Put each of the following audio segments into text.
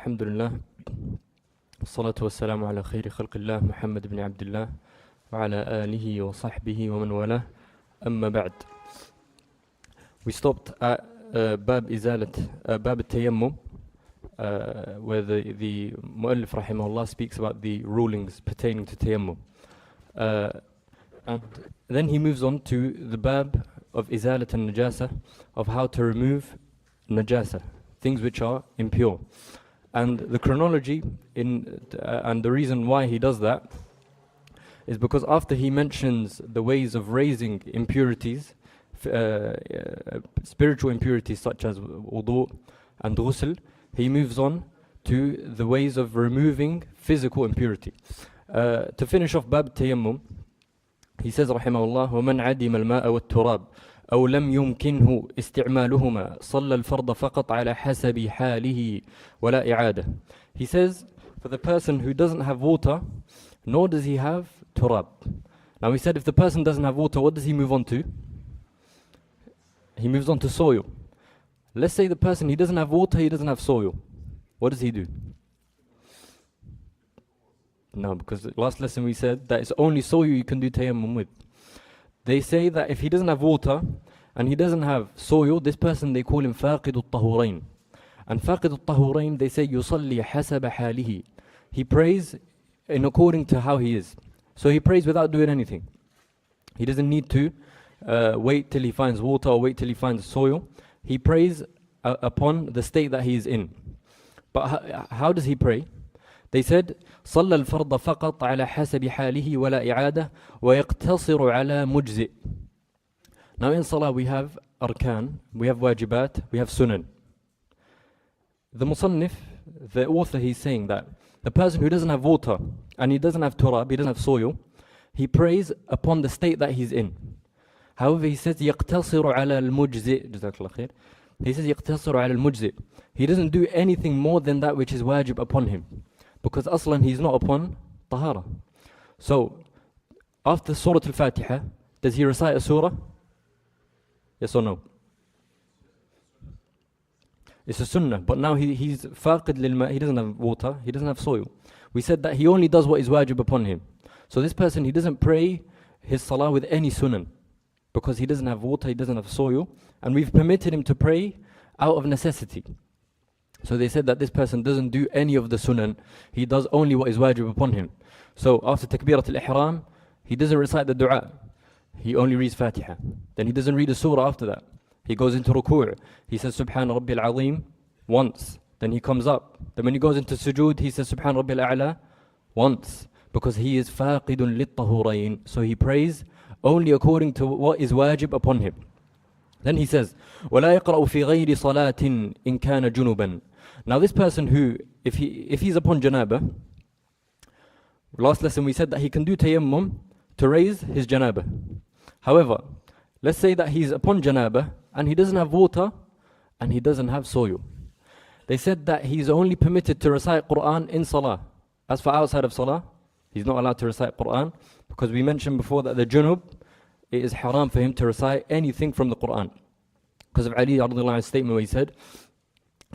Alhamdulillah. Salatu wassalamu ala khayri khalqillah Muhammad ibn Abdullah wa ala alihi wa sahbihi wa man wala. Amma ba'd. We stopped at Bab al-Tayammum, where the Mu'allif rahimahullah speaks about the rulings pertaining to Tayammum. And then he moves on to the Bab of Izalat al-Najasa, of how to remove Najasa, things which are impure. And the chronology and the reason why he does that is because after he mentions the ways of raising impurities, spiritual impurities such as wudu and ghusl, he moves on to the ways of removing physical impurity. To finish off Bab Tayammum, he says rahimahullah, وَمَنْ عَدِمَ الْمَاءَ وَالتُّرَابِ أو لم يمكنه استعمالهما صلى الفرض فقط على حسب حاله ولا إعادة. He says, for the person who doesn't have water, nor does he have turab. Now we said if the person doesn't have water, what does he move on to? He moves on to soil. Let's say the person, he doesn't have water, he doesn't have soil. What does he do? No, because last lesson we said that it's only soil you can do tayammum with. They say that if he doesn't have water and he doesn't have soil, this person they call him فاقد الطهورين. And فاقد الطهورين, they say يصلي حسب حاله. He prays in according to how he is. So he prays without doing anything. He doesn't need to wait till he finds water or wait till he finds soil. He prays upon the state that he is in. But how does he pray? They said صلى الفرض فقط على حسب حاله ولا إعادة ويقتصر على مجزئ. Now in Salah we have arkan, we have wajibat, we have sunan. The musannif, the author, he's saying that the person who doesn't have water and he doesn't have turab, he doesn't have soil, he prays upon the state that he's in. However, he says يقتصر على المجزئ. جزاك الله خير. He says يقتصر على المجزئ. He doesn't do anything more than that which is wajib upon him. Because aslan he's not upon tahara. So, after Surah Al-Fatiha, does he recite a surah? Yes or no? It's a sunnah, but now he's faqid lil-ma', he doesn't have water, he doesn't have soil. We said that he only does what is wajib upon him. So this person, he doesn't pray his salah with any sunnah, because he doesn't have water, he doesn't have soil, and we've permitted him to pray out of necessity. So they said that this person doesn't do any of the sunan, he does only what is wajib upon him. So after takbirat al-ihram, he doesn't recite the dua, he only reads Fatiha. Then he doesn't read a surah after that. He goes into ruku', he says Subhana Rabbil Azim once, then he comes up. Then when he goes into sujood, he says Subhana Rabbil A'la once, because he is faqidun lit-tahurayn. So he prays only according to what is wajib upon him. Then he says, وَلَا يَقْرَأُ فِي غَيْرِ صَلَاةٍ إِن كَانَ جُنُبًا. Now this person who, if he's upon janaba, last lesson we said that he can do tayammum to raise his janaba. However, let's say that he's upon janaba and he doesn't have water and he doesn't have soil. They said that he's only permitted to recite Quran in salah. As for outside of salah, he's not allowed to recite Quran, because we mentioned before that the junub, it is haram for him to recite anything from the Quran. Because of Ali radiallahu anhu's statement where he said,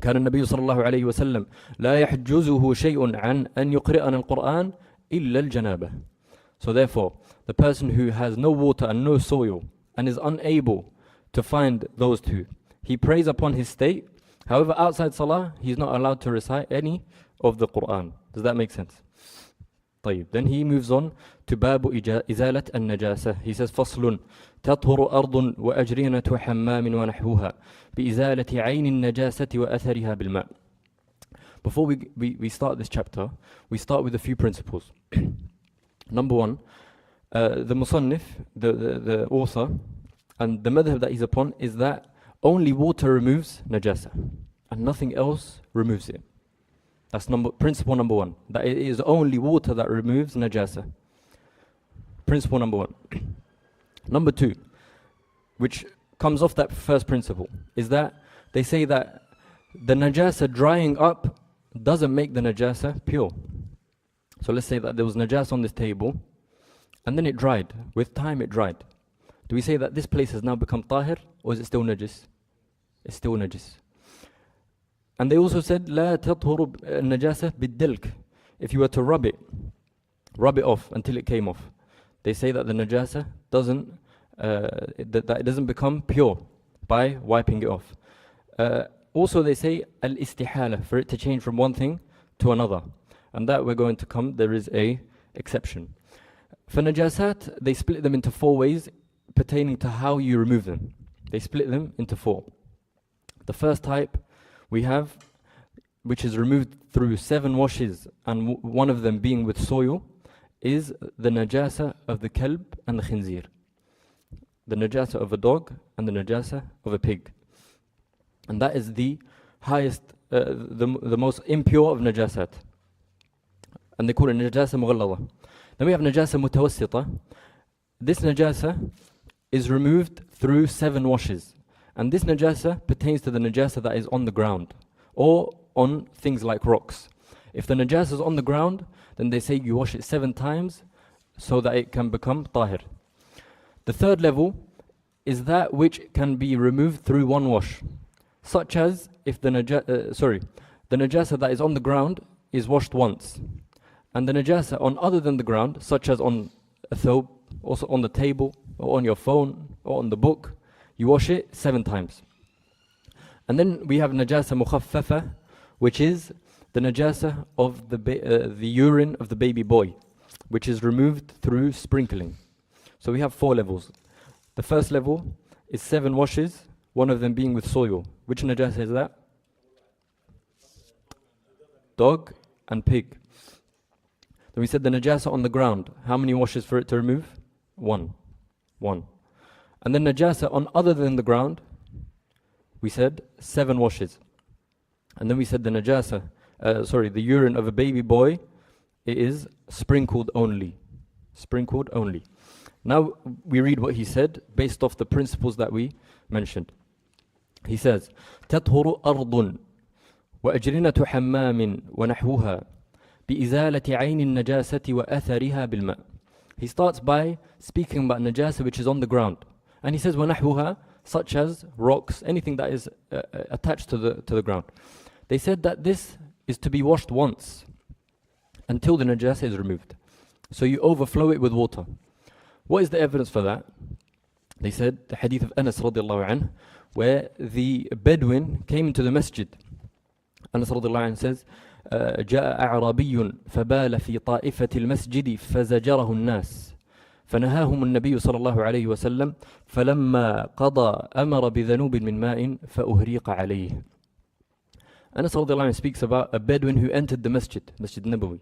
كان النبي صلى الله عليه وسلم لا يحجزه شيء عن أن يقرأنا القرآن إلا الجنابة. So therefore, the person who has no water and no soil and is unable to find those two, he prays upon his state. However, outside salah, he's not allowed to recite any of the Quran. Does that make sense? طيب. Then he moves on to باب إزالة النجاسة. He says فصل تطهر أرض وأجرينة حمام ونحوها بإزالة عين النجاسة وأثرها بالماء. Before we start this chapter, we start with a few principles. Number one, the musannif, the author, and the madhab that he's upon is that only water removes najasa and nothing else removes it. That's principle number one, that it is only water that removes najasa. Principle number one. Number two, which comes off that first principle, is that they say that the najasa drying up doesn't make the najasa pure. So let's say that there was najasa on this table and then it dried. With time it dried. Do we say that this place has now become tahir, or is it still najis? It's still najis. And they also said, لا تطهر النجاسة بالدلك. If you were to rub it off until it came off. They say that the najasa doesn't, that it doesn't become pure by wiping it off. Also they say al-istihala, for it to change from one thing to another. And that we're going to come, there is a exception. For najasat, they split them into 4 ways pertaining to how you remove them. They split them into 4. The first type we have, which is removed through 7 washes, and one of them being with soil, is the najasa of the kalb and the khinzir. The najasa of a dog and the najasa of a pig. And that is the highest, the most impure of najasat. And they call it najasa mughallada. Then we have najasa mutawassita. This najasa is removed through 7 washes. And this najasa pertains to the najasa that is on the ground or on things like rocks. If the najasa is on the ground, then they say you wash it 7 times so that it can become tahir. The third level is that which can be removed through 1 wash. Such as if the najasa that is on the ground is washed once. And the najasa on other than the ground, such as on a thobe, also on the table, or on your phone, or on the book, you wash it 7 times. And then we have najasa mukhaffafa, which is the najasa of the urine of the baby boy, which is removed through sprinkling. So we have 4 levels. The first level is 7 washes, one of them being with soil. Which najasa is that? Dog and pig. Then we said the najasa on the ground. How many washes for it to remove? 1. And then najasa on other than the ground, we said 7 washes. And then we said the najasa, the urine of a baby boy, it is sprinkled only. Sprinkled only. Now we read what he said based off the principles that we mentioned. He says, تطهر أرض وأجرنة حمام ونحوها بإزالة عين النجاسة وأثرها بالماء. He starts by speaking about najasa which is on the ground. And he says, وَنَحْوُهَا, such as rocks, anything that is attached to the ground. They said that this is to be washed once until the najasa is removed. So you overflow it with water. What is the evidence for that? They said the hadith of Anas radiallahu anhu, where the Bedouin came into the masjid. Anas radiallahu anhu says, جاء أعرابي فبال في طائفة المسجد فزجره الناس فنهاهم النبي صلى الله عليه وسلم فلما قضى أمر بذنوب من ماء فأهريق عليه. Anas radiallahu anhu speaks about a Bedouin who entered the Masjid Nabawi.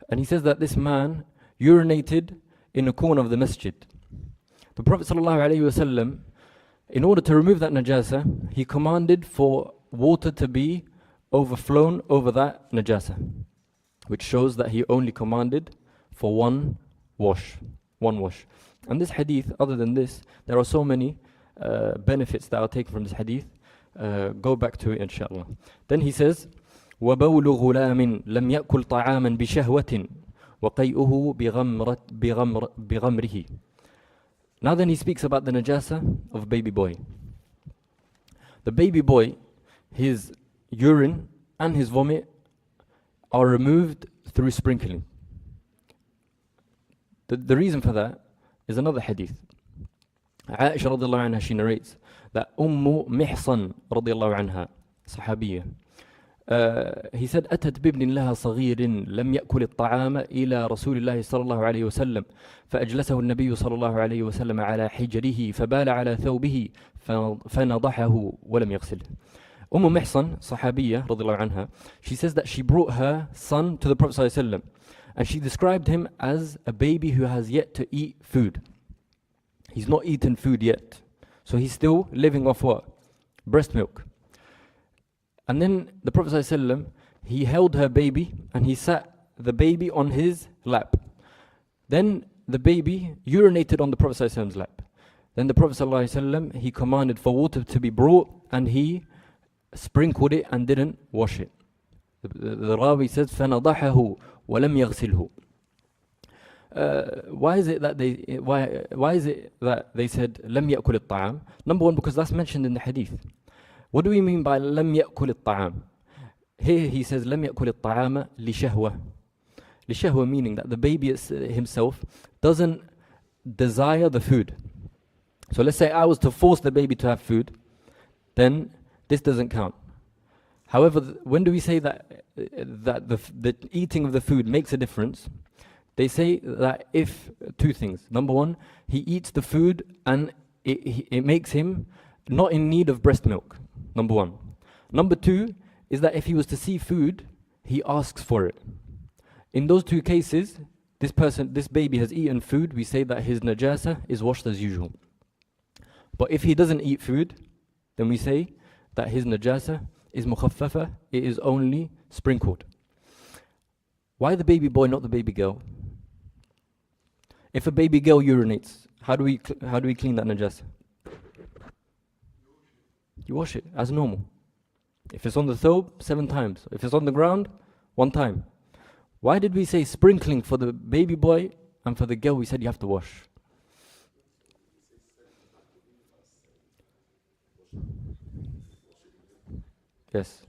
And he says that this man urinated in a corner of the Masjid. The Prophet sallallahu alaihi wasallam, in order to remove that najasa, he commanded for water to be overflown over that najasa, which shows that he only commanded for 1 wash. 1 wash. And this hadith, other than this, there are so many benefits that are taken from this hadith. Go back to it, inshallah. Then he says, وَبَوْلُ غُلَامٍ لَمْ يَأْكُلْ طَعَامًا بِشَهْوَةٍ وَقَيْئُهُ بِغَمْرِهِ. Now then he speaks about the najasa of baby boy. The baby boy, his urine and his vomit are removed through sprinkling. The reason for that is another hadith. Aisha radiallahu anha, she narrates that Mihsan radiallahu anha, sahabiyya, he said, أتت بابن لها صغير لم يأكل الطعام إلى رسول الله صلى الله عليه وسلم فأجلسه النبي صلى الله عليه وسلم على حجره فبال على ثوبه فنضحه ولم يغسله. Mihsan, sahabiyya radiallahu anha, she says that she brought her son to the Prophet sallallahu alaihi wasallam, and she described him as a baby who has yet to eat food. He's not eaten food yet. So he's still living off what? Breast milk. And then the Prophet ﷺ, he held her baby and he sat the baby on his lap. Then the baby urinated on the Prophet ﷺ's lap. Then the Prophet ﷺ, he commanded for water to be brought and he sprinkled it and didn't wash it. The Rawi says, فَنَضَحَهُ وَلَمْ يَغْسِلْهُ. Why is it that they said لم يأكل الطعام? Number one, because that's mentioned in the hadith. What do we mean by لم يأكل الطعام? here he says لم يأكل الطعام لشهوة. لشهوة meaning that the baby himself doesn't desire the food. So let's say I was to force the baby to have food, then this doesn't count. However, when do we say that the eating of the food makes a difference? They say that if two things. Number one, he eats the food and it makes him not in need of breast milk. Number one. Number two is that if he was to see food, he asks for it. In those two cases, this baby has eaten food, we say that his najasa is washed as usual. But if he doesn't eat food, then we say that his najasa is mukhaffafa, it is only sprinkled. Why the baby boy, not the baby girl? If a baby girl urinates, how do we clean that najasa? You wash it as normal. If it's on the thobe, 7 times. If it's on the ground, 1 time. Why did we say sprinkling for the baby boy and for the girl we said you have to wash? Yes.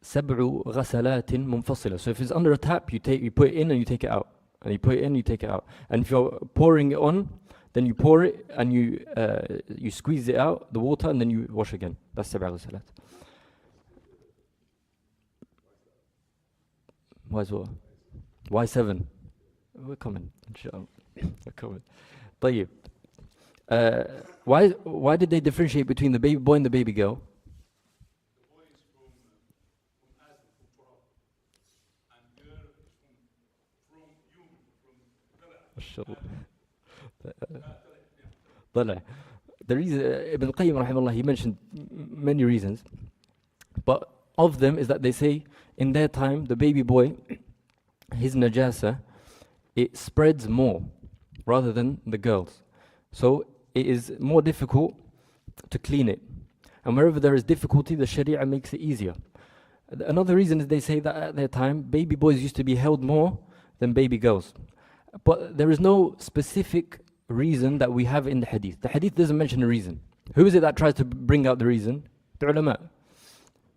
سبع غسلات منفصلة. So if it's under a tap, you put it in and you take it out. And you put it in, you take it out. And if you're pouring it on, then you pour it and you squeeze it out, the water, and then you wash again. That's سبع غسلات. Why so? Why 7? We're coming, inshallah. We're coming. طيب. Why did they differentiate between the baby boy and the baby girl? The reason Ibn al-Qayyim rahimahullah, he mentioned many reasons, but of them is that they say in their time the baby boy, his najasa, it spreads more rather than the girls, so it is more difficult to clean it, and wherever there is difficulty the sharia makes it easier. Another reason is they say that at their time baby boys used to be held more than baby girls. But there is no specific reason that we have in the hadith. The hadith doesn't mention a reason. Who is it that tries to bring out the reason? The ulama.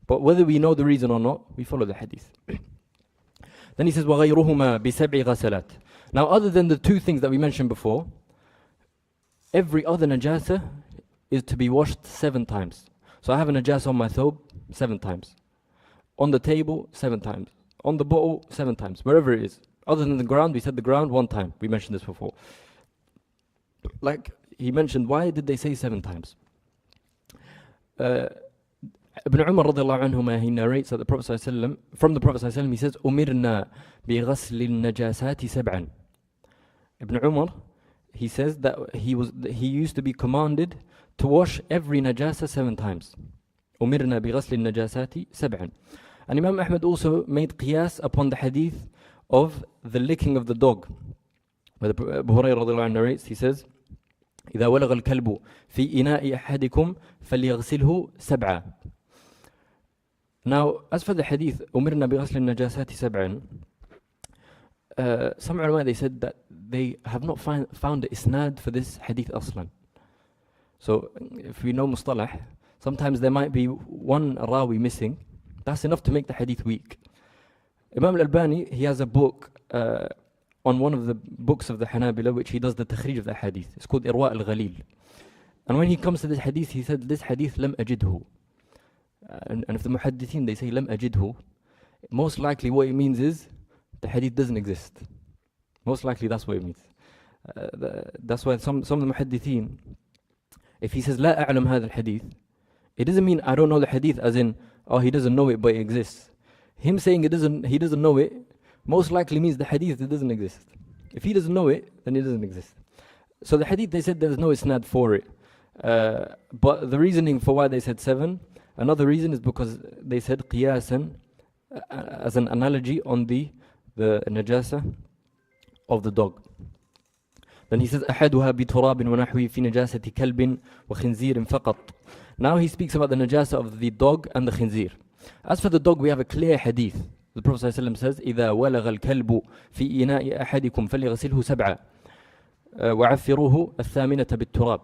But whether we know the reason or not, we follow the hadith. Then he says, وَغَيْرُهُمَا بِسَبْعِ غَسَلَاتٍ. Now other than the 2 things that we mentioned before, every other najasa is to be washed 7 times. So I have a najasa on my thobe 7 times. On the table 7 times. On the bottle 7 times. Wherever it is. Other than the ground, we said the ground 1 time. We mentioned this before. Like he mentioned, why did they say 7 times? Ibn Umar radiallahu anhuma, he narrates that the Prophet ﷺ, from the Prophet ﷺ, he says, أُمِرْنَا بِغَسْلِ النَّجَاسَاتِ سَبْعًا. Ibn Umar, he says that he used to be commanded to wash every najasa 7 times. أُمِرْنَا بِغَسْلِ النَّجَاسَاتِ سَبْعًا. And Imam Ahmad also made qiyas upon the hadith of the licking of the dog. Where Abu Hurairah radiallahu anhu narrates, he says, إذا ولغ الكلب في إناء أحدكم فليغسله 7. Now, as for the hadith, أمرنا بغسل النجاسات 7, some ulama, they said that they have not found the isnad for this hadith aslan. So, if we know mustalah, sometimes there might be one rawi missing. That's enough to make the hadith weak. Imam al-Albani, he has a book on one of the books of the Hanabila, which he does the takhrij of the hadith. It's called Irwa al-Ghalil. And when he comes to this hadith, he said, this hadith lam ajidhu. And if the muhaddithin, they say lam ajidhu, most likely what it means is the hadith doesn't exist. Most likely that's what it means. That's why some of the muhaddithin, if he says la a'lam hadha al-hadith, it doesn't mean I don't know the hadith as in, oh, he doesn't know it but it exists. Him saying he doesn't know it most likely means the hadith, it doesn't exist. If he doesn't know it, then it doesn't exist. So the hadith, they said there's no isnad for it. But the reasoning for why they said 7, another reason is because they said qiyasan, as an analogy on the najasa of the dog. Then he says أحدها بتراب ونحوه في نجاسة كلب وخنزير فقط. Now he speaks about the najasa of the dog and the khinzir. As for the dog, we have a clear hadith. The Prophet ﷺ says, إذا ولغ الكلب في إناء أحدكم فليغسله 7 وعفروه الثامنة بالتراب.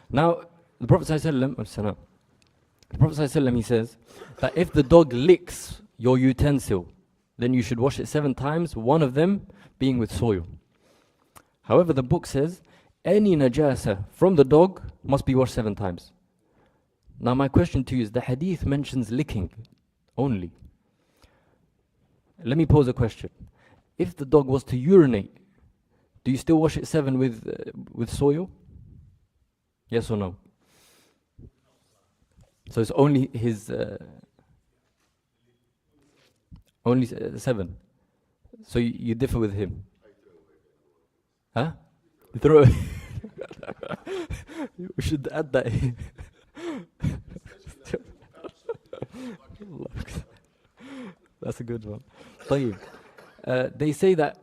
Now, the Prophet ﷺ, he says that if the dog licks your utensil, then you should wash it 7 times, one of them being with soil. However, the book says any najasa from the dog must be washed 7 times. Now my question to you is, the hadith mentions licking only. Let me pose a question. If the dog was to urinate, do you still wash it 7 with soil? Yes or no? So it's only his only 7. So you differ with him. Huh? You throw it. We should add that in. That's a good one. طيب. They say that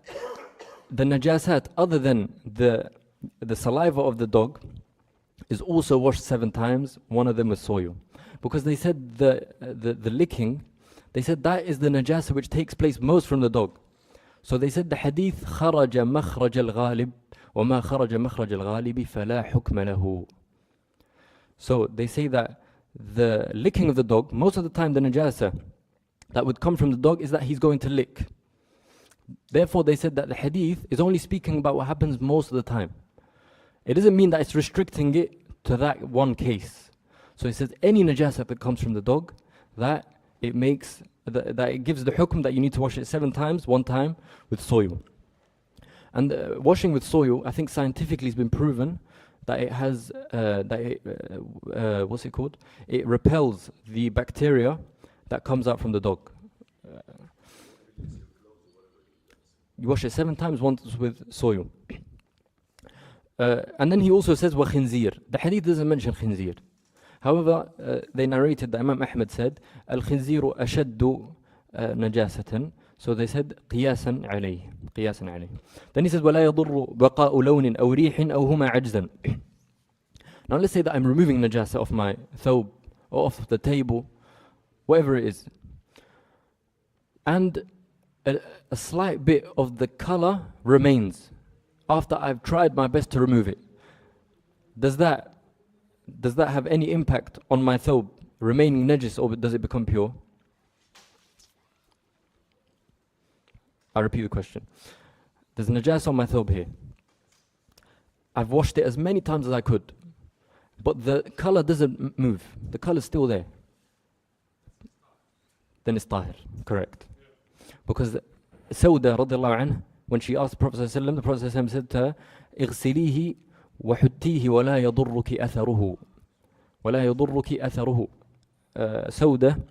the najasat other than the saliva of the dog is also washed 7 times, one of them with soil. Because they said the licking, they said that is the najasa which takes place most from the dog. So they said the hadith خرج مخرج الغالب وما خرج مخرج الغالب فلا حكم له. So they say that the licking of the dog, most of the time the najasa that would come from the dog is that he's going to lick. Therefore they said that the hadith is only speaking about what happens most of the time. It doesn't mean that it's restricting it to that one case. So it says any najasa that comes from the dog, that it makes that it gives the hukum that you need to wash it 7 times, 1 time with soil. And washing with soil, I think scientifically has been proven that it has what's it called? It repels the bacteria that comes out from the dog. You wash it 7 times, once with soil. And then he also says wa khinzir. The hadith doesn't mention khinzir. However, they narrated that Imam Ahmad said al-khinziru ashaddu najasatan. So they said qiyasan alayh. Qiyasan alayh. Then he says ولا يضر بقاء لون أو ريح أو هما عجزا. Now let's say that I'm removing najasa off my thawb or off the table, whatever it is, and a slight bit of the color remains after I've tried my best to remove it. Does that have any impact on my thawb remaining najis, or does it become pure? I repeat the question. There's najas on my thawb here. I've washed it as many times as I could, but the color doesn't move. The color's still there. Then it's tahir, correct. Because Sauda radiallahu anha, when she asked the Prophet ﷺ, the Prophet ﷺ said to her, اغسليه وحتيه ولا يضرك أثره ولا يضرك أثره. Sauda,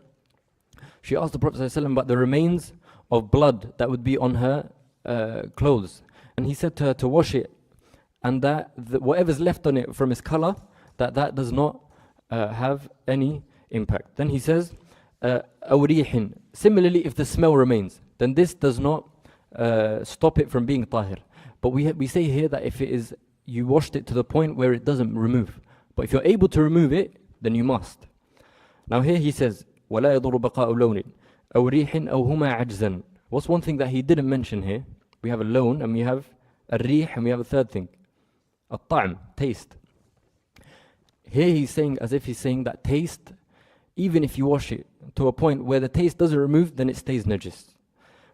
she asked the Prophet ﷺ about the remains of blood that would be on her clothes, and he said to her to wash it, and that whatever's left on it from its color, that does not have any impact. Then he says أوريح. Similarly, if the smell remains, then this does not stop it from being tahir. But we say here that if it is, you washed it to the point where it doesn't remove. But if you're able to remove it, then you must. Now here he says ولا يضر بقاء لون أو ريح أو هما عجزا. What's one thing that he didn't mention here? We have a loan and we have a rih and we have a third thing, a ta'am, taste. Here he's saying, as if he's saying that taste, even if you wash it to a point where the taste doesn't remove, then it stays najis.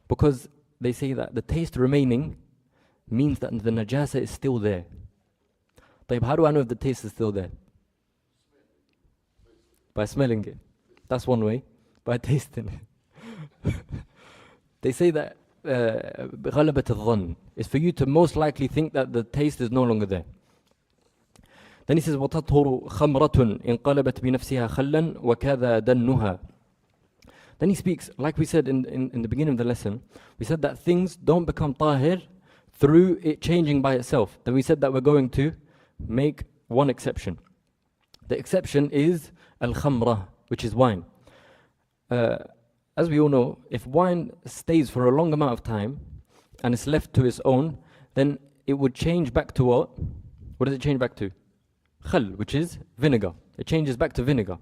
Because they say that the taste remaining means that the najasa is still there. طيب, how do I know if the taste is still there? By smelling it. That's one way. By tasting it. They say that غلبة الظن is for you to most likely think that the taste is no longer there. Then he says وتطهر خمرة انقلبت بنفسها خلا وكذا دنها. Then he speaks, like we said in the beginning of the lesson, we said that things don't become tahir through it changing by itself. Then we said that we're going to make one exception. The exception is al-khamra, which is wine. As we all know, if wine stays for a long amount of time and it's left to its own, then it would change back to what? What does it change back to? Khal, which is vinegar. It changes back to vinegar.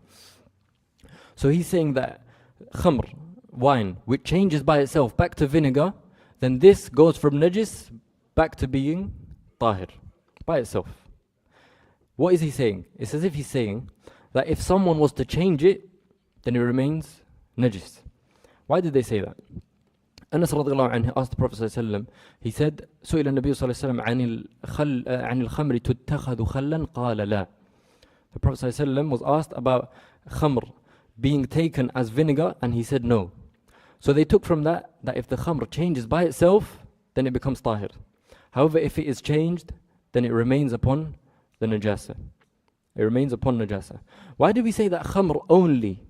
So he's saying that khamr, wine, which changes by itself back to vinegar, then this goes from najis back to being tahir by itself. What is he saying? It's as if he's saying that if someone was to change it, then it remains najis. Why did they say that? Anas radiallahu anhu asked the Prophet sallallahu alaihi wasallam, he said, سئل النبي صلى الله عليه وسلم عن الخمر تتخذ خلا قال لا. The Prophet sallallahu alaihi wasallam was asked about khamr being taken as vinegar, and he said no. So they took from that if the khamr changes by itself, then it becomes tahir. However, if it is changed, then it remains upon the najasa. It remains upon najasa. Why do we say that khamr only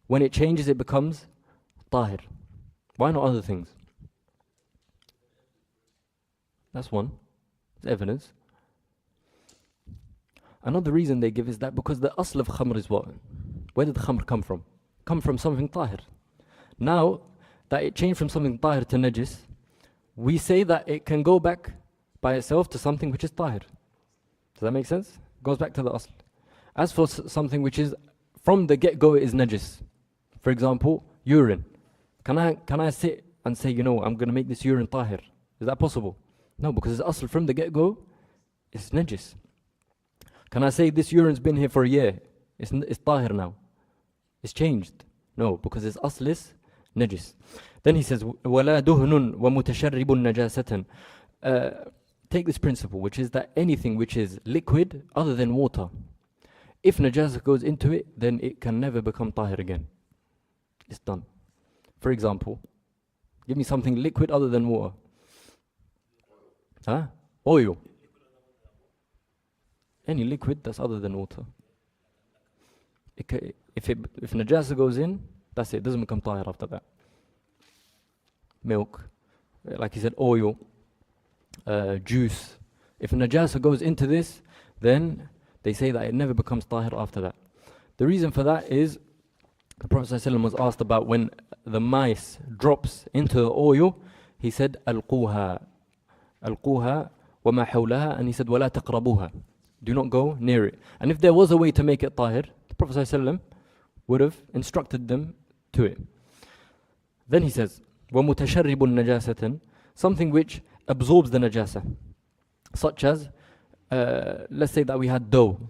when it changes it becomes tahir? Why not other things? That's one. It's evidence. Another reason they give is that because the asl of khamr is what? Where did the khamr come from? Come from something tahir. Now that it changed from something tahir to najis, we say that it can go back by itself to something which is tahir. Does that make sense? It goes back to the asl. As for something which is from the get-go it is najis, for example, urine. Can I sit and say, I'm going to make this urine tahir? Is that possible? No, because it's asl from the get-go, it's najis. Can I say this urine's been here for a year? It's tahir now. It's changed. No, because it's asl is najis. Then he says, وَلَا دُهْنٌ وَمُتَشَرِّبٌ نَجَاسَةً. Take this principle, which is that anything which is liquid other than water, if najasa goes into it, then it can never become tahir again. It's done. For example, give me something liquid other than water. Oil. Any liquid that's other than water. If najasa goes in, that's it. It doesn't become tahir after that. Milk, like he said, oil, juice. If najasa goes into this, then they say that it never becomes tahir after that. The reason for that is the Prophet ﷺ was asked about when the mice drops into the oil. He said, Alquha wa ma hawlaha, and he said, Wala taqrabuha. Do not go near it. And if there was a way to make it tahir, the Prophet ﷺ would have instructed them to it. Then he says, وَمُتَشَرِّبٌ نَجَاسَةً, something which absorbs the najasa, such as let's say that we had dough,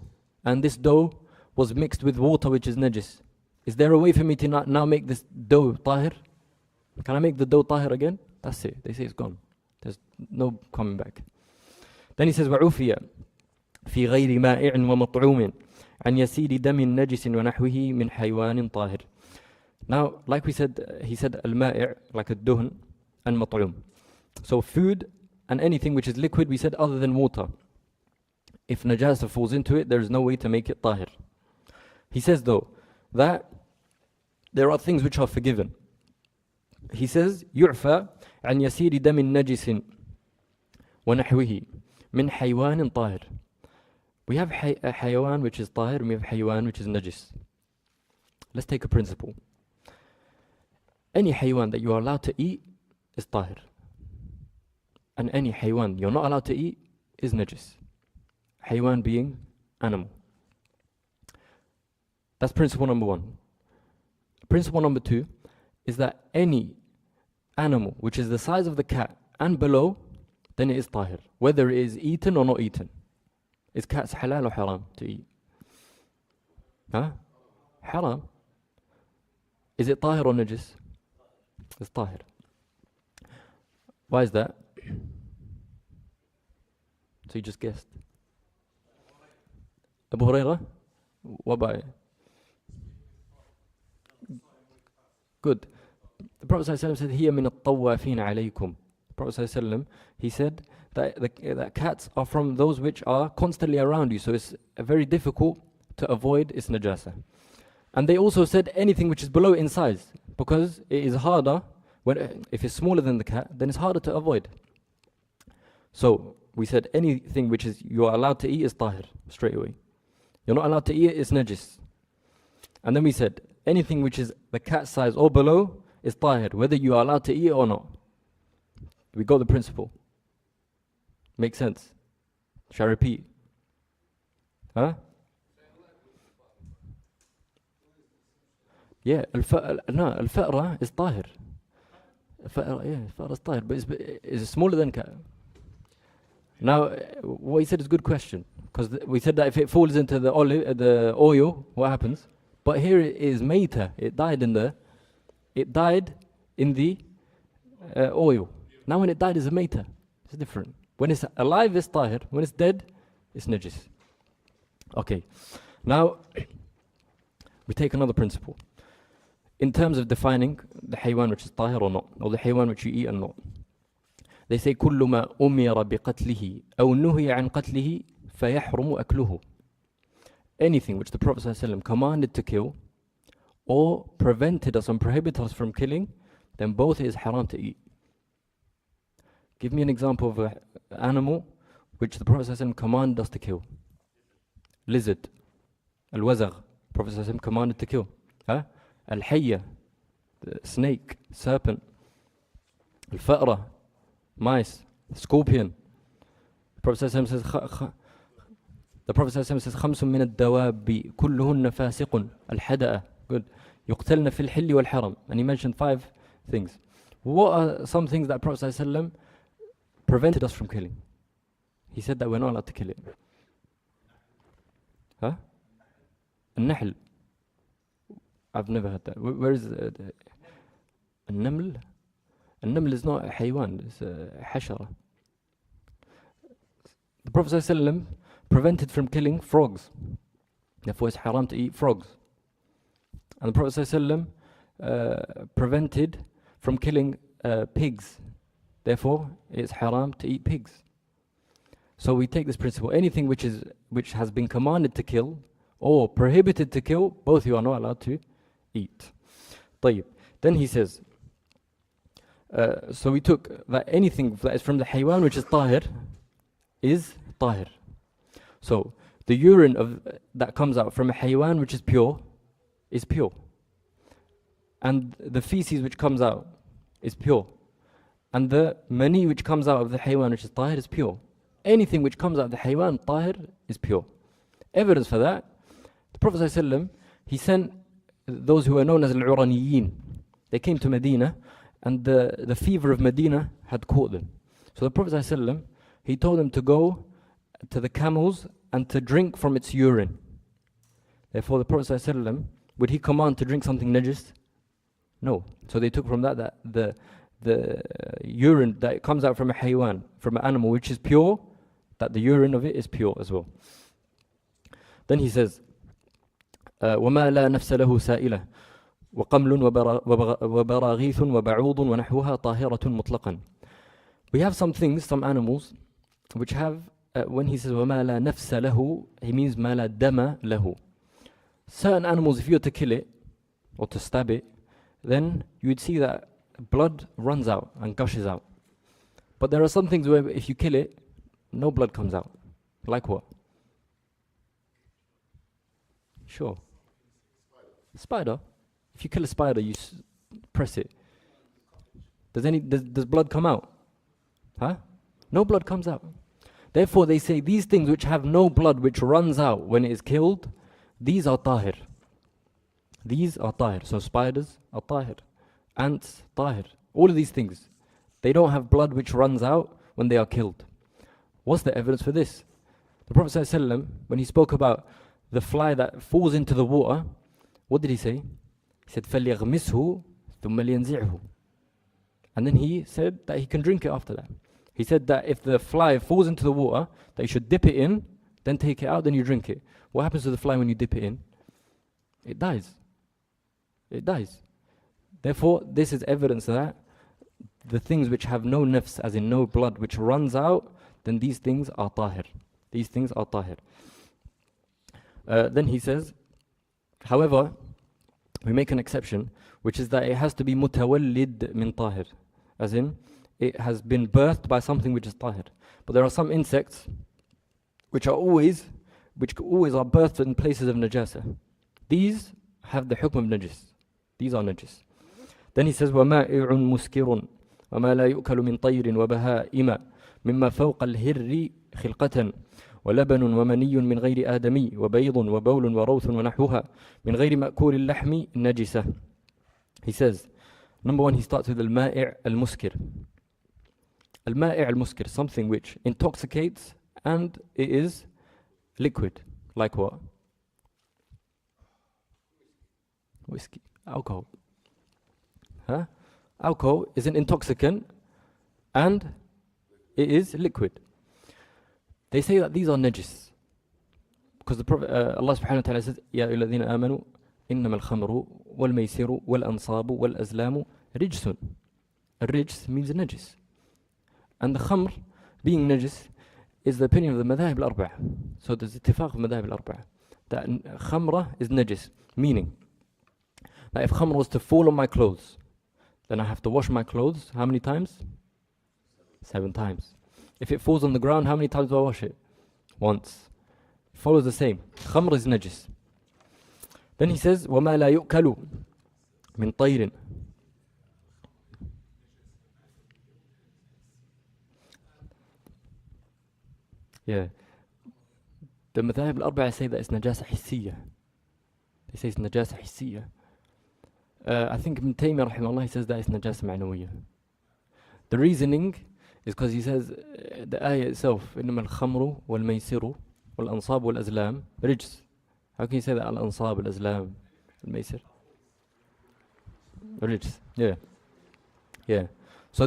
and this dough was mixed with water which is najis. Is there a way for me to now make this dough tahir? Can I make the dough tahir again? That's it. They say it's gone. There's no coming back. Then he says, وَعُفِيَ فِي غَيْرِ مَائِعٍ وَمَطْعُومٍ عَنْ يَسِيلِ دَمٍ نَجِسٍ وَنَحْوِهِ مِنْ حَيْوَانٍ طَاهِرٍ. Now, like we said, he said al-ma'i', like a-duhn, and mat'um. So food and anything which is liquid, we said other than water. If najasa falls into it, there is no way to make it tahir. He says though, that there are things which are forgiven. He says, يُعْفَى عَنْ يَسِيرِ دَمٍ نَجِسٍ وَنَحْوِهِ مِنْ حَيْوَانٍ طَاهِرٍ. We have a hayawan which is tahir, and we have hayawan which is najis. Let's take a principle. Any hayawan that you are allowed to eat is tahir. And any hayawan you're not allowed to eat is najis. Hayawan being animal. That's principle number one. Principle number two is that any animal which is the size of the cat and below, then it is tahir, whether it is eaten or not eaten. Is cats halal or haram to eat? Haram. Is it tahir or najis? It's tahir. Why is that? So you just guessed. Abu Hurairah? What about it? Good. The Prophet ﷺ said, هِيَ مِنَ الطَّوَّافِينَ عَلَيْكُمْ. The Prophet ﷺ, he said that cats are from those which are constantly around you, so it's very difficult to avoid its najasa. And they also said anything which is below it in size, because it is harder, if it's smaller than the cat, then it's harder to avoid. So we said anything which is you are allowed to eat is tahir, straight away. You're not allowed to eat it, it's najis. And then we said anything which is the cat size or below is tahir, whether you are allowed to eat it or not. We got the principle. Makes sense? Shall I repeat? Yeah, al-fa'ra is tahir. Al-fa'ra is tahir, but it's smaller than cat. Now, what he said is a good question, because we said that if it falls into the oil, what happens? But here it is maita. It died in the oil. Now when it died, it's a maita. It's different. When it's alive, it's tahir. When it's dead, it's najis. Okay. Now, we take another principle. In terms of defining the haywan which is tahir or not, or the haywan which you eat or not. They say, كل ما أمر بقتله أو نهي عن قتله فيحرم أكله. Anything which the Prophet ﷺ commanded to kill, or prevented us and prohibited us from killing, then both is haram to eat. Give me an example of an animal which the Prophet ﷺ commanded us to kill. Lizard. Al-wazagh. Prophet ﷺ commanded to kill. Al-hayya. The snake. Serpent. Al-fa'ra. Mice. Scorpion. The Prophet ﷺ says, خمس من الدواب كلهن فاسق الحدأ. Good. يقتلن في الحل والحرم. And he mentioned 5 things. What are some things that Prophet ﷺ prevented us from killing? He said that we're not allowed to kill it. النحل. I've never heard that. Where is النمل? النمل is not a haywan, it's a hashara. The Prophet ﷺ prevented from killing frogs. Therefore it's haram to eat frogs. And the Prophet ﷺ prevented from killing pigs. Therefore it's haram to eat pigs. So we take this principle. Anything which has been commanded to kill or prohibited to kill, both you are not allowed to eat. طيب. Then he says, so we took that anything that is from the haywan which is tahir is tahir. So the urine that comes out from a haywan which is pure is pure. And the feces which comes out is pure. And the mani which comes out of the haywan which is tahir is pure. Anything which comes out of the haywan tahir is pure. Evidence for that, the Prophet ﷺ, he sent those who were known as al-Uraniyin. They came to Medina and the fever of Medina had caught them. So the Prophet ﷺ, he told them to go to the camels and to drink from its urine. Therefore the Prophet ﷺ, would he command to drink something najis? No. So they took from that the urine that comes out from a haywan, from an animal which is pure, that the urine of it is pure as well. Then he says, وَمَا لَا نَفْسَ لَهُ سَائِلَةٌ وَقَمْلٌ وَبَرَاغِيثٌ وَبَعُوضٌ وَنَحْوُهَا طَاهِرَةٌ مُطْلَقًا. We have some things, some animals, which have, when he says وَمَا لَا نَفْسَ لَهُ, he means مَا لَا دَمَ لَهُ. Certain animals, if you were to kill it, or to stab it, then you would see that blood runs out and gushes out. But there are some things where if you kill it, no blood comes out. Like what? Sure. Spider. If you kill a spider, you press it. Does blood come out? No blood comes out. Therefore they say these things which have no blood which runs out when it is killed, these are tahir. These are tahir. So spiders are tahir. Ants, tahir. All of these things, they don't have blood which runs out when they are killed. What's the evidence for this? The Prophet ﷺ, when he spoke about the fly that falls into the water, what did he say? He said, فَلْيَغْمِسْهُ ثُمَّ لِيَنْزِعْهُ. And then he said that he can drink it after that. He said that if the fly falls into the water, that you should dip it in, then take it out, then you drink it. What happens to the fly when you dip it in? It dies. It dies. Therefore, this is evidence that the things which have no nafs, as in no blood, which runs out, then these things are tahir. These things are tahir. Then he says, however, we make an exception, which is that it has to be mutawallid min tahir, as in it has been birthed by something which is tahir. But there are some insects which always are birthed in places of najasa. These have the hukm of najis. These are najis. Then he says, وَمَائِعٌ مُسْكِرٌ وَمَا لَا يُؤْكَلُ مِنْ طَيْرٍ وَبَهَائِمَ مِمَّا فَوْقَ الْهِرِّ خِلْقَةً ولبن ومني من غير آدمي وبيض وبول وروث ونحوها من غير مأكول اللحم نجسة. He says, number one, he starts with al-ma'i' al-muskir. Al-ma'i' al-muskir, something which intoxicates and it is liquid. Like what? Whiskey, alcohol. Alcohol is an intoxicant and it is liquid. They say that these are najis. Because the Prophet, Allah subhanahu wa ta'ala says, يَا أَيُّهَا الَّذِينَ آمَنُوا إِنَّمَا الْخَمْرُ وَالْمَيْسِرُ وَالْأَنصَابُ وَالْأَزْلَامُ رِجْسٌ. Rijs means najis. And the khamr, being najis, is the opinion of the madhahib al-arba'a. So there's ittifaq of madhahib al-arba'a. That khamra is najis. Meaning, that if khamr was to fall on my clothes, then I have to wash my clothes how many times? 7 times. If it falls on the ground, how many times do I wash it? Once. It follows the same. Khamr is najis. Then he says, وَمَا لَا يُؤْكَلُ مِنْ طَيْرٍ. Yeah. The madhahib al-arba'a say that it's najasa hissiyya. They say it's najasa hissiyya. I think Ibn Taymiyyah rahimahullah, he says that it's najasa ma'nawiyya. The reasoning is because he says the ayah itself, إِنَّمَا الْخَمْرُ وَالْمَيْسِرُ وَالْأَنصَابُ وَالْأَزْلَامُ رِجْس. How can you say that al-ansab, al-azlam, al-maysir? Rijs. Yeah. Yeah. So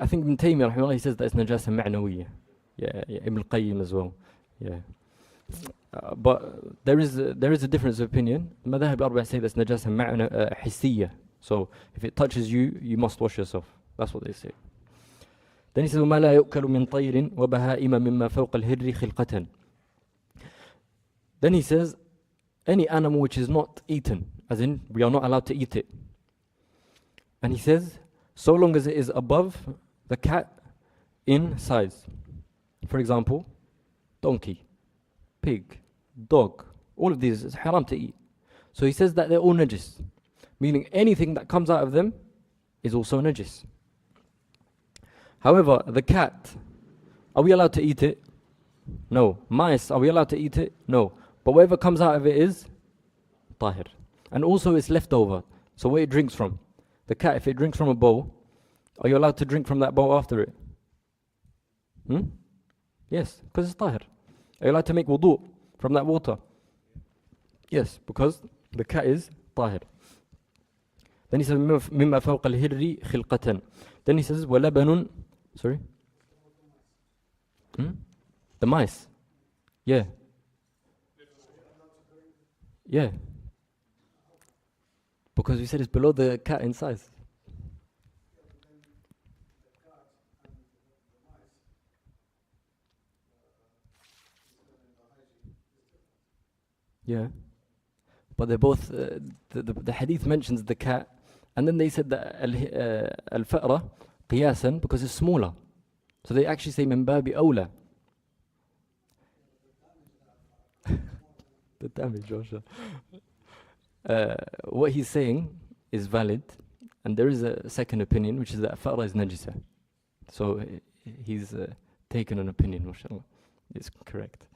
I think Ibn Taymiyyah rahimahullah, he says that it's najasa ma'nawiyya. Yeah, Ibn al-Qayyim as well. Yeah. But there is a difference of opinion. Madhahib al-arba'a say that's najasa hissiyya. So if it touches you, you must wash yourself. That's what they say. Then he says, وَمَا لَا يُؤْكَلُ مِنْ طَيْرٍ وَبَهَائِمَ مِمَّا فَوْقَ الْهِرِّ خِلْقَةً. Then he says, any animal which is not eaten, as in we are not allowed to eat it. And he says, so long as it is above the cat in size. For example, donkey, pig, dog, all of these is haram to eat. So he says that they're all najis, meaning anything that comes out of them is also najis. However, the cat, are we allowed to eat it? No. Mice, are we allowed to eat it? No. But whatever comes out of it is tahir. And also it's leftover. So where it drinks from. The cat, if it drinks from a bowl, are you allowed to drink from that bowl after it? Yes, because it's tahir. Are you allowed to make wudu from that water? Yes, because the cat is tahir. Then he says, مِمَّا فَوْقَ الْهِرِّ خِلْقَةً. Then he says, وَلَبَنٌ. Sorry? The mice. Yeah. Yeah. Because we said it's below the cat in size. Yeah. But they're both, the hadith mentions the cat, and then they said that al-fa'ra qiyasan because it's smaller. So they actually say min babi awla. The damage, Joshua. What he's saying is valid, and there is a second opinion, which is that fa'ra is najisa. So he's taken an opinion, mashallah. It's correct.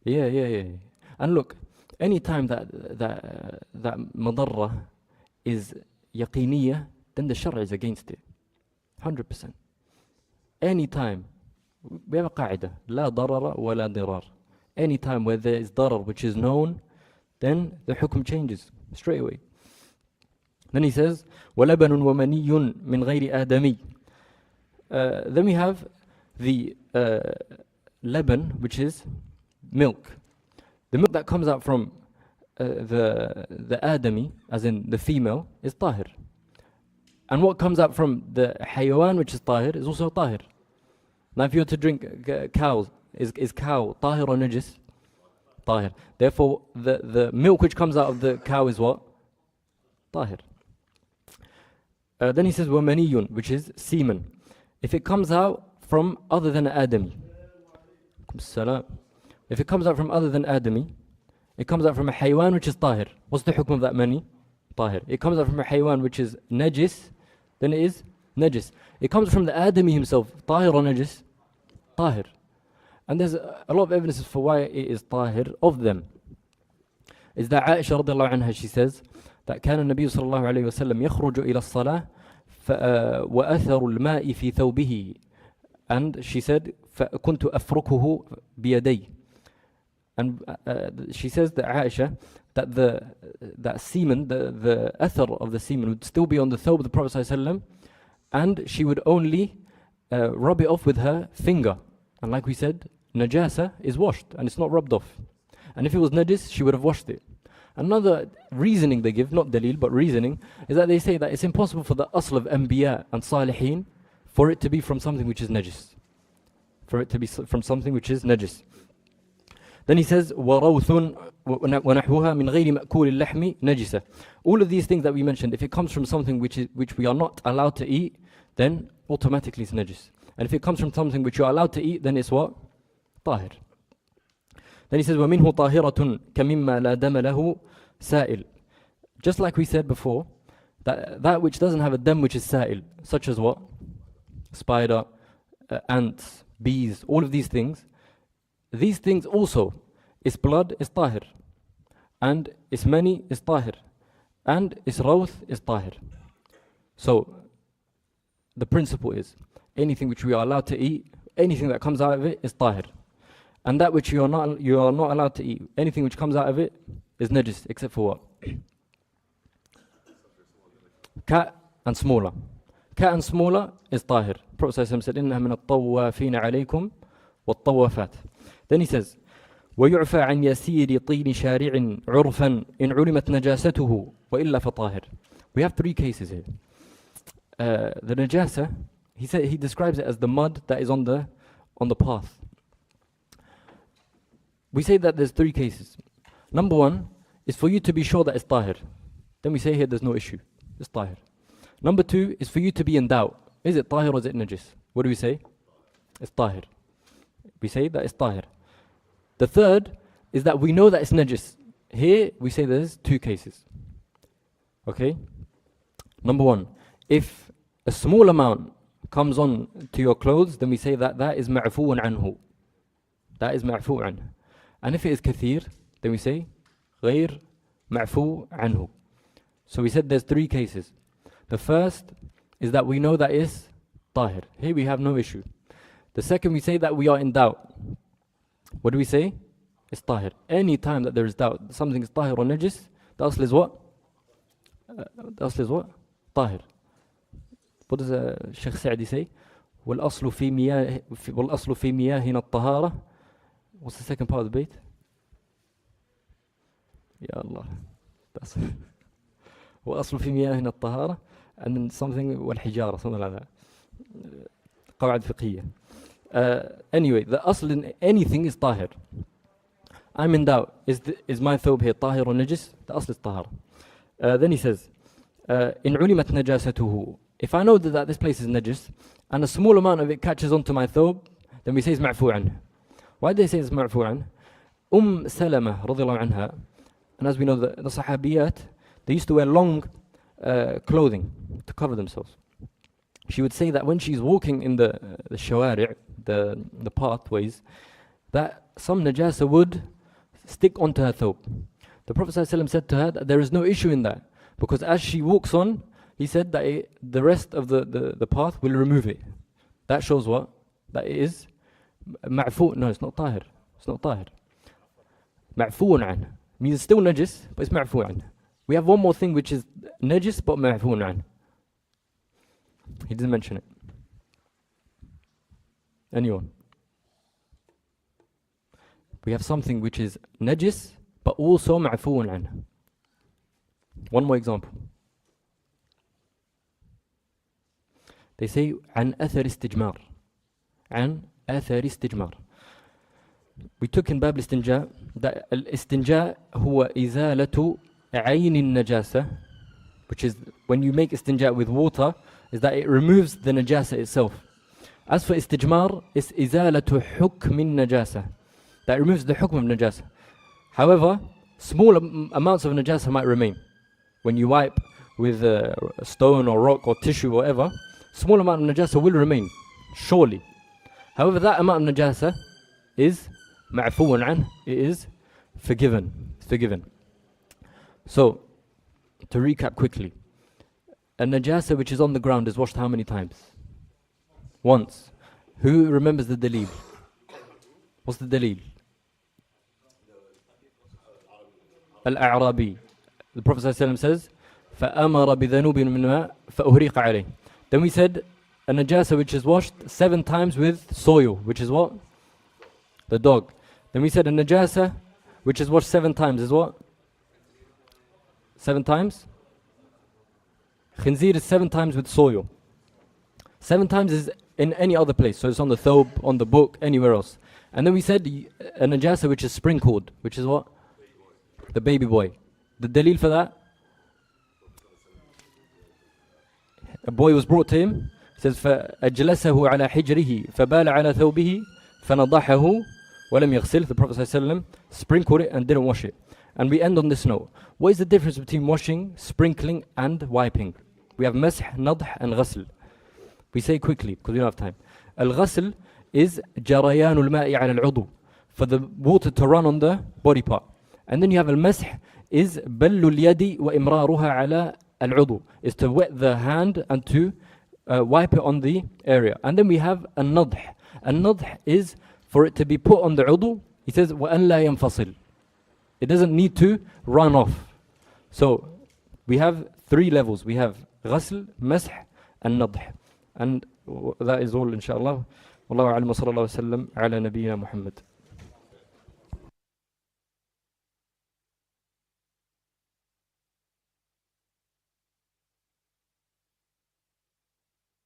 Yeah. And look, any time that madarra is yaqeeniyah, then the shara is against it. 100%. Any time, we have a qaida, la darara wa la dirar. Any time where there is darar which is known, then the hukum changes straight away. Then he says, وَلَبَنٌ وَمَنِيٌّ مِنْ غَيْرِ آدَمِيٍّ. Then we have the laban, which is milk. The milk that comes out from the Adami, as in the female, is tahir. And what comes out from the hayawan, which is tahir, is also tahir. Now if you were to drink cows, is cow tahir or najis? Tahir. Therefore, the milk which comes out of the cow is what? Tahir. Then he says, وَمَنِيٌّ, which is semen. If it comes out from other than Adami, if it comes out from other than Adami, it comes out from a haywan which is tahir. What's the hukm of that mani? Tahir. It comes out from a haywan which is najis, then it is najis. It comes from the Adami himself, tahir or najis? Tahir. And there's a lot of evidences for why it is tahir of them. Is that Aisha radiallahu anha, she says, that كان النبي صلى الله عليه وسلم يخرج إلى الصلاة وأثر الماء في ثوبه And she said, فَكُنْتُ أَفْرُكُهُ بِيَدَيْ. And she says that Aisha, that that semen, the athar of the semen would still be on the thawb of the Prophet ﷺ, and she would only rub it off with her finger. And like we said, najasa is washed and it's not rubbed off. And if it was najis, she would have washed it. Another reasoning they give, not dalil, but reasoning, is that they say that it's impossible for the asl of anbiya and salihin for it to be from something which is najis. For it to be from something which is najis. Then he says, وَرَوْثٌ وَنَحْوُهَا مِنْ غَيْرِ مَأْكُولِ اللَّحْمِ نَجِسَةً. All of these things that we mentioned, if it comes from something which we are not allowed to eat, then automatically it's najis. And if it comes from something which you are allowed to eat, then it's what? Tahir. Then he says, وَمِنْهُ طَاهِرَةٌ كَمِمَّا لَا دَمَ لَهُ سَائِلٌ. Just like we said before, that which doesn't have a dam which is sa'il, such as what? Spider, ants, bees, all of these things. These things also, its blood is tahir, and its mani is tahir, and its rawth is tahir. So, the principle is, anything which we are allowed to eat, anything that comes out of it is tahir. And that which you are not allowed to eat, anything which comes out of it is najis, except for what? Cat and smaller. Cat and smaller is tahir. Prophet ﷺ said, إِنَّهَا مِنَ الطَّوَّافِينَ عَلَيْكُمْ وَالطَّوَّافَاتِ. Then he says, وَيُعْفَى عَنْ يَسِيرِ طِينِ شَارِعٍ عُرْفًا إِنْ عُلِمَتْ نَجَاسَتُهُ وَإِلَّا فَطَاهِرٌ. We have three cases here. The najasa, he describes it as the mud that is on the path. We say that there's three cases. Number one is for you to be sure that it's tahir. Then we say here there's no issue. It's tahir. Number two is for you to be in doubt. Is it tahir or is it najis? What do we say? It's tahir. We say that it's tahir. The third is that we know that it's najis. Here we say there's two cases. Okay? Number one, if a small amount comes on to your clothes, then we say that is ma'fu'un anhu. That is ma'fu'un. And if it is kathir, then we say غير معفو عنه. So we said there's three cases. The first is that we know that is tahir. Here we have no issue. The second, we say that we are in doubt. What do we say? It's tahir. Any time that there is doubt, something is tahir or najis, the asl is what? The asl is what? Tahir. What does Sheikh Sa'di say? وَالْأَصْلُ فِي مِيَاهِنَا الطَّهَارَةِ. What's the second part of the bait? Ya Allah. That's وَأَصْلُ فِي مِيَاهِنَا الطَّهَارَةِ. And then something وَالْحِجَارة, something like that. قواعد فقهية. Anyway, the asl in anything is tahir. I'm in doubt. Is my thawb here tahir or najis? The asl is tahar. Then he says, إِنْ عُلِمَتْ نَجَاسَتُهُ. If I know that this place is najis, and a small amount of it catches onto my thawb, then we say it's ma'fu'an. Why do they say it's ma'fu'an? Salama radiallahu anha, and as we know, the sahabiyat, they used to wear long clothing to cover themselves. She would say that when she's walking in the shawari', the pathways, that some najasa would stick onto her thawb. The Prophet ﷺ said to her that there is no issue in that, because as she walks on, he said that the rest of the path will remove it. That shows what? That it is ma'fu'. No, it's not tahir. It's not tahir. Ma'fu'un an means it's still najis, but it's ma'fu'an. We have one more thing which is najis but ma'fu'un an. He didn't mention it. Anyone? We have something which is najis but also ma'fu'un an. One more example. They say عن أثر استجمار. عن أثر استجمار. We took in Bab al-Istinja that al-Istinja هو إزالة عين النجاسة, which is when you make istinja with water, is that it removes the najasa itself. As for istijmar, it's إزالة حكم النجاسة, that removes the hukm of najasa. However, small amounts of najasa might remain. When you wipe with a stone or rock or tissue or whatever, small amount of najasa will remain, surely. However, that amount of najasa is ma'fu'un an, it is forgiven. It's forgiven. So, to recap quickly, a najasa which is on the ground is washed how many times? Once. Who remembers the dalil? What's the dalil? Al-A'rabi. The Prophet ﷺ says, فَأَمَرَ بِذَنُوبٍ مِّنْ مَاءٍ فَأُهْرِقَ عَلَيْهِ. Then we said, a najasa which is washed 7 times with soil, which is what? The dog. Then we said a najasa which is washed 7 times is what? 7 times? Khinzir is 7 times with soil. 7 times is in any other place. So it's on the thobe, on the book, anywhere else. And then we said a najasa which is sprinkled, which is what? The baby boy. The dalil for that? A boy was brought to him. It says, فَأَجْلَسَهُ عَلَى حِجْرِهِ فَبَالَ عَلى ثَوْبِهِ فَنَضَحَهُ وَلَمْ يَغْسِلْ. The Prophet ﷺ sprinkled it and didn't wash it. And we end on this note. What is the difference between washing, sprinkling and wiping? We have mash, nadh and ghasl. We say quickly because we don't have time. Al-ghasl is جَرَيَانُ الْمَاءِ عَلى الْعُضُوِ, for the water to run on the body part. And then you have al-mash is بَلُّ الْيَدِ وَإِمْرَارُهَا عَلى الْعُضُوِ, is to wet the hand and to wipe it on the area. And then we have al-nadh. Al-nadh is for it to be put on the udu. He says وَأَنْ لَا يَنْفَصِلْ. It doesn't need to run off. So we have 3 levels. We have ghasl, mash and nadh. And that is all inshallah. Wallahu a'lam wa sallallahu wa sallam ala nabiyyina Muhammad.